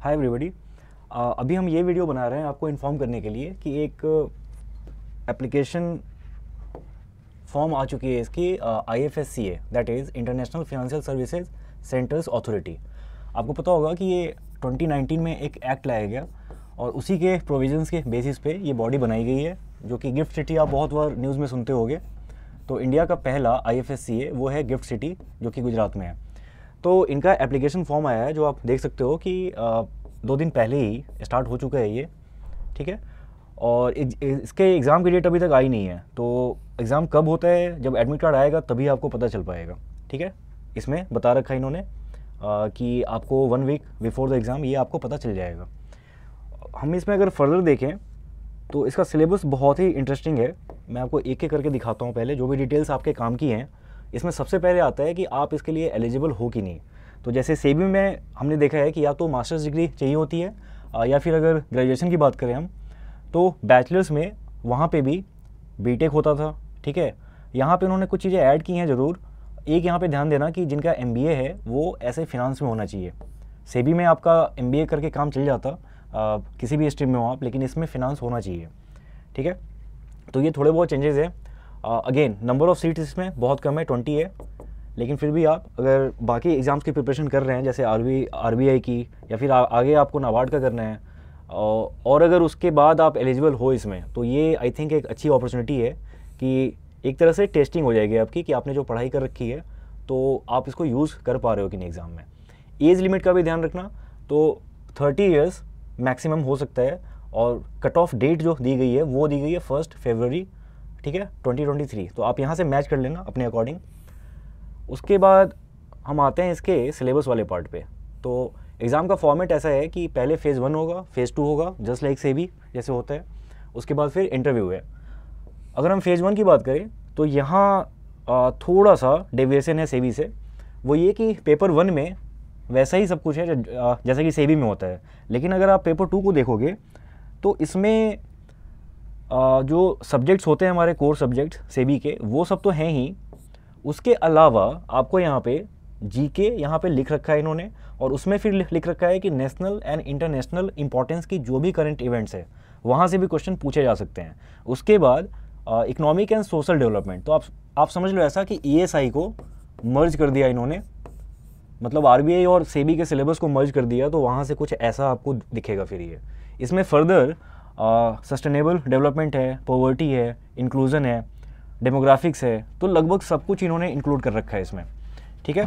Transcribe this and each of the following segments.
Hi everybody. अभी हम ये वीडियो बना रहे हैं आपको इन्फॉर्म करने के लिए कि एक एप्लीकेशन फॉर्म आ चुकी है इसकी IFSCA, that is international financial services centres authority. आपको पता होगा कि ये 2019 में एक एक्ट लाया गया और उसी के प्रोविजंस के बेसिस पे ये बॉडी बनाई गई है, जो कि गिफ्ट सिटी आप बहुत बार न्यूज़ में सुनते होंगे। तो इंडिया का पहला IFSCA वो है गिफ्ट सिटी, जो कि गुजरात में है। तो इनका एप्लीकेशन फॉर्म आया है, जो आप देख सकते हो कि 2 दिन पहले ही स्टार्ट हो चुका है ये, ठीक है। और इसके एग्ज़ाम की डेट अभी तक आई नहीं है, तो एग्ज़ाम कब होता है, जब एडमिट कार्ड आएगा तभी आपको पता चल पाएगा, ठीक है। इसमें बता रखा है इन्होंने कि आपको 1 वीक बिफोर द एग्ज़ाम ये आपको पता चल जाएगा। हम इसमें अगर फर्दर देखें तो इसका सिलेबस बहुत ही इंटरेस्टिंग है। मैं आपको एक एक करके दिखाता हूँ। पहले जो भी डिटेल्स आपके काम की हैं, इसमें सबसे पहले आता है कि आप इसके लिए एलिजिबल हो कि नहीं। तो जैसे सेबी में हमने देखा है कि या तो मास्टर्स डिग्री चाहिए होती है या फिर अगर ग्रेजुएशन की बात करें हम तो बैचलर्स में वहाँ पे भी बीटेक होता था, ठीक है। यहाँ पे उन्होंने कुछ चीज़ें ऐड की हैं ज़रूर। एक यहाँ पे ध्यान देना कि जिनका MBA है वो ऐसे फिनांस में होना चाहिए। सेबी में आपका MBA करके काम चल जाता किसी भी स्ट्रीम में हो आप, लेकिन इसमें फ़िनांस होना चाहिए, ठीक है। तो ये थोड़े बहुत चेंजेस हैं। अगेन नंबर ऑफ़ सीट्स इसमें बहुत कम है, 20 है। लेकिन फिर भी आप अगर बाकी एग्ज़ाम्स की प्रिपरेशन कर रहे हैं, जैसे RBI की, या फिर आगे आपको नाबार्ड का करना है, और अगर उसके बाद आप एलिजिबल हो इसमें, तो ये आई थिंक एक अच्छी अपॉर्चुनिटी है कि एक तरह से टेस्टिंग हो जाएगी आपकी कि आपने जो पढ़ाई कर रखी है तो आप इसको यूज़ कर पा रहे हो कि नहीं एग्ज़ाम में। एज लिमिट का भी ध्यान रखना, तो 30 ईयर्स मैक्सिमम हो सकता है। और कट ऑफ डेट जो दी गई है वो दी गई है 1 फरवरी, ठीक है, 2023। तो आप यहाँ से मैच कर लेना अपने अकॉर्डिंग। उसके बाद हम आते हैं इसके सिलेबस वाले पार्ट पे। तो एग्ज़ाम का फॉर्मेट ऐसा है कि पहले फ़ेज़ 1 होगा, फ़ेज़ 2 होगा, जस्ट लाइक सेबी जैसे होता है। उसके बाद फिर इंटरव्यू है। अगर हम फ़ेज़ 1 की बात करें तो यहाँ थोड़ा सा डेविएशन है सेबी से। वो ये कि पेपर 1 में वैसा ही सब कुछ है जैसा कि सेबी में होता है, लेकिन अगर आप पेपर 2 को देखोगे तो इसमें जो सब्जेक्ट्स होते हैं हमारे कोर सब्जेक्ट्स सेबी के, वो सब तो हैं ही। उसके अलावा आपको यहाँ पे जीके यहाँ पे लिख रखा है इन्होंने, और उसमें फिर लिख रखा है कि नेशनल एंड इंटरनेशनल इंपॉर्टेंस की जो भी करंट इवेंट्स है वहाँ से भी क्वेश्चन पूछे जा सकते हैं। उसके बाद इकोनॉमिक एंड सोशल डेवलपमेंट, तो आप समझ लो ऐसा कि ESI को मर्ज कर दिया इन्होंने, मतलब RBI और सेबी के सिलेबस को मर्ज कर दिया, तो वहाँ से कुछ ऐसा आपको दिखेगा। फिर ये इसमें फर्दर सस्टेनेबल डेवलपमेंट है, पॉवर्टी है, इंक्लूजन है, डेमोग्राफिक्स है, तो लगभग सब कुछ इन्होंने इंक्लूड कर रखा है इसमें, ठीक है।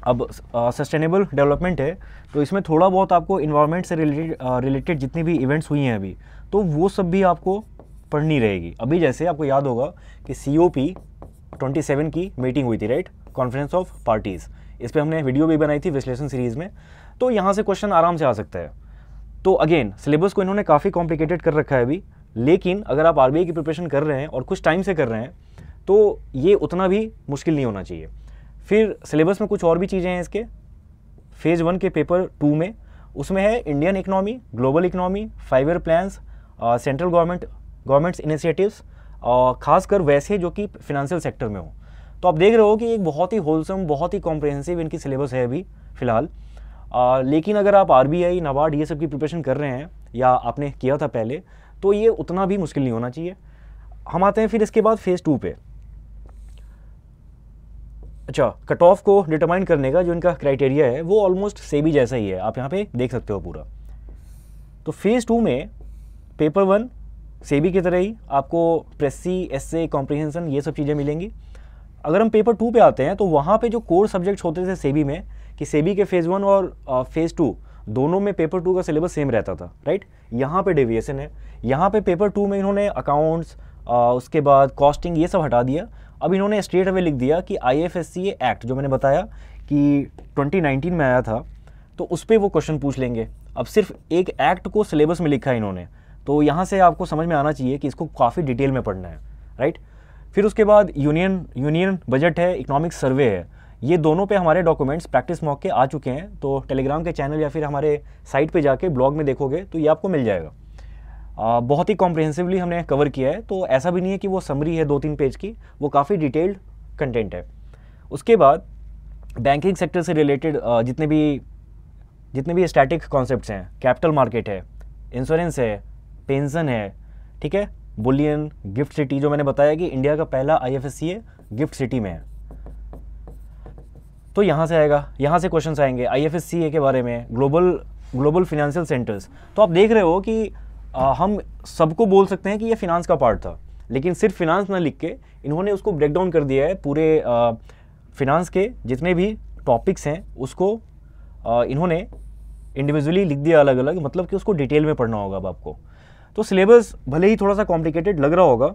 अब सस्टेनेबल डेवलपमेंट है तो इसमें थोड़ा बहुत आपको इन्वायरमेंट से रिलेटेड जितनी भी इवेंट्स हुई हैं अभी, तो वो सब भी आपको पढ़नी रहेगी। अभी जैसे आपको याद होगा कि COP27 की मीटिंग हुई थी, राइट, कॉन्फ्रेंस ऑफ पार्टीज़। इस पर हमने वीडियो भी बनाई थी विश्लेषण सीरीज़ में, तो यहाँ से क्वेश्चन आराम से आ सकता है। तो अगेन सिलेबस को इन्होंने काफ़ी कॉम्प्लिकेटेड कर रखा है अभी, लेकिन अगर आप RBI की प्रिपरेशन कर रहे हैं और कुछ टाइम से कर रहे हैं तो ये उतना भी मुश्किल नहीं होना चाहिए। फिर सिलेबस में कुछ और भी चीज़ें हैं इसके। फ़ेज़ 1 के पेपर 2 में उसमें है Indian economy, global economy, 5 year plans, central governments initiatives, खासकर वैसे जो कि फिनेंशियल सेक्टर में हो। तो आप देख रहे हो कि एक बहुत ही होलसम, बहुत ही कॉम्प्रिहेंसिव इनकी सिलेबस है अभी फ़िलहाल। लेकिन अगर आप RBI, नाबार्ड ये सब की प्रिपरेशन कर रहे हैं या आपने किया था पहले, तो ये उतना भी मुश्किल नहीं होना चाहिए। हम आते हैं फिर इसके बाद फ़ेज़ 2 पे। अच्छा, कट ऑफ को डिटरमाइन करने का जो इनका क्राइटेरिया है वो ऑलमोस्ट सेबी जैसा ही है, आप यहाँ पे देख सकते हो पूरा। तो फ़ेज़ 2 में पेपर 1 सेबी की तरह ही आपको प्रेसी, एसे, कॉम्प्रिहेंशन ये सब चीज़ें मिलेंगी। अगर हम पेपर 2 पे आते हैं तो वहाँ पे जो कोर सब्जेक्ट्स होते थे सेबी में, कि सेबी के फ़ेज़ 1 और फ़ेज़ 2 दोनों में पेपर 2 का सिलेबस सेम रहता था, राइट। यहाँ पे डेविएशन है। यहाँ पे पेपर 2 में इन्होंने अकाउंट्स, उसके बाद कॉस्टिंग ये सब हटा दिया। अब इन्होंने स्ट्रेट अवे लिख दिया कि IFSCA एक्ट जो मैंने बताया कि 2019 में आया था, तो उस पर वो क्वेश्चन पूछ लेंगे। अब सिर्फ एक एक्ट को सिलेबस में लिखा है इन्होंने, तो यहाँ से आपको समझ में आना चाहिए कि इसको काफ़ी डिटेल में पढ़ना है, राइट। फिर उसके बाद यूनियन बजट है, इकोनॉमिक सर्वे है। ये दोनों पे हमारे डॉक्यूमेंट्स प्रैक्टिस मॉक के आ चुके हैं, तो टेलीग्राम के चैनल या फिर हमारे साइट पे जाके ब्लॉग में देखोगे तो ये आपको मिल जाएगा। बहुत ही कॉम्प्रिहेंसिवली हमने कवर किया है, तो ऐसा भी नहीं है कि वो समरी है 2-3 पेज की, वो काफ़ी डिटेल्ड कंटेंट है। उसके बाद बैंकिंग सेक्टर से रिलेटेड जितने भी जितने भी स्टैटिक कॉन्सेप्ट्स हैं, कैपिटल मार्केट है, इंश्योरेंस है, पेंशन है, ठीक है, बुलियन, गिफ्ट सिटी, जो मैंने बताया कि इंडिया का पहला IFSC गिफ्ट सिटी में है, तो यहाँ से आएगा, यहाँ से क्वेश्चंस आएंगे IFSC के बारे में, ग्लोबल फिनेंशियल सेंटर्स। तो आप देख रहे हो कि हम सबको बोल सकते हैं कि ये फिनांस का पार्ट था, लेकिन सिर्फ फिनांस ना लिख के इन्होंने उसको ब्रेक डाउन कर दिया है, पूरे फिनांस के जितने भी टॉपिक्स हैं उसको इन्होंने इंडिविजुअली लिख दिया अलग अलग, मतलब कि उसको डिटेल में पढ़ना होगा अब आपको। तो सिलेबस भले ही थोड़ा सा कॉम्प्लिकेटेड लग रहा होगा,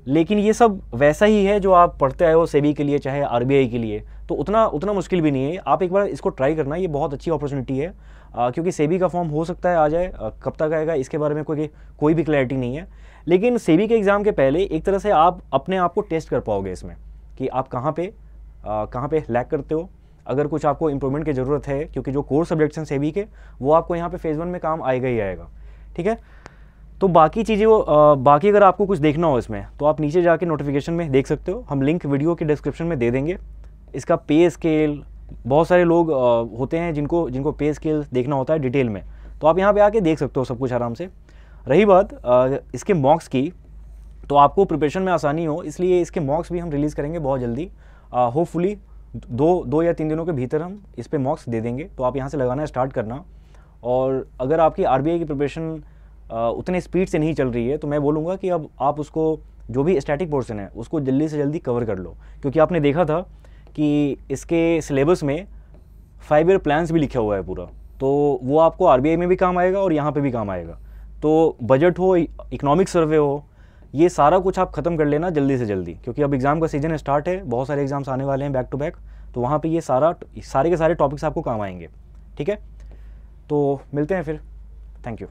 लेकिन ये सब वैसा ही है जो आप पढ़ते आए हो सेबी के लिए चाहे RBI के लिए, तो उतना मुश्किल भी नहीं है। आप एक बार इसको ट्राई करना, ये बहुत अच्छी अपॉर्चुनिटी है, क्योंकि सेबी का फॉर्म हो सकता है आ जाए, कब तक आएगा इसके बारे में कोई भी क्लैरिटी नहीं है, लेकिन सेबी के एग्ज़ाम के पहले एक तरह से आप अपने आप को टेस्ट कर पाओगे इसमें कि आप कहाँ पे लैक करते हो, अगर कुछ आपको इंप्रूवमेंट की ज़रूरत है, क्योंकि जो कोर सब्जेक्ट्स हैं सेबी के वो आपको यहाँ पे फेज़ 1 में काम आएगा ही आएगा, ठीक है। तो बाकी चीज़ें बाकी अगर आपको कुछ देखना हो इसमें तो आप नीचे जाके नोटिफिकेशन में देख सकते हो, हम लिंक वीडियो के डिस्क्रिप्शन में दे देंगे। इसका पे स्केल, बहुत सारे लोग होते हैं जिनको पे स्केल देखना होता है डिटेल में, तो आप यहाँ पे आके देख सकते हो सब कुछ आराम से। रही बात इसके मॉक्स की, तो आपको प्रिपरेशन में आसानी हो इसलिए इसके मॉक्स भी हम रिलीज़ करेंगे बहुत जल्दी, होपफुली 2 या 3 दिनों के भीतर हम इस पर मॉक्स दे देंगे, तो आप यहाँ से लगाना स्टार्ट करना। और अगर आपकी RBI की प्रिपरेशन उतने स्पीड से नहीं चल रही है तो मैं बोलूँगा कि अब आप उसको जो भी स्टैटिक पोर्शन है उसको जल्दी से जल्दी कवर कर लो, क्योंकि आपने देखा था कि इसके सिलेबस में 5 ईयर प्लान्स भी लिखा हुआ है पूरा, तो वो आपको RBI में भी काम आएगा और यहाँ पे भी काम आएगा। तो बजट हो, इकोनॉमिक सर्वे हो, ये सारा कुछ आप ख़त्म कर लेना जल्दी से जल्दी, क्योंकि अब एग्ज़ाम का सीजन स्टार्ट है, बहुत सारे एग्जाम्स आने वाले हैं बैक टू बैक, तो वहाँ पे ये सारे के सारे टॉपिक्स आपको काम आएंगे, ठीक है। तो मिलते हैं फिर, थैंक यू।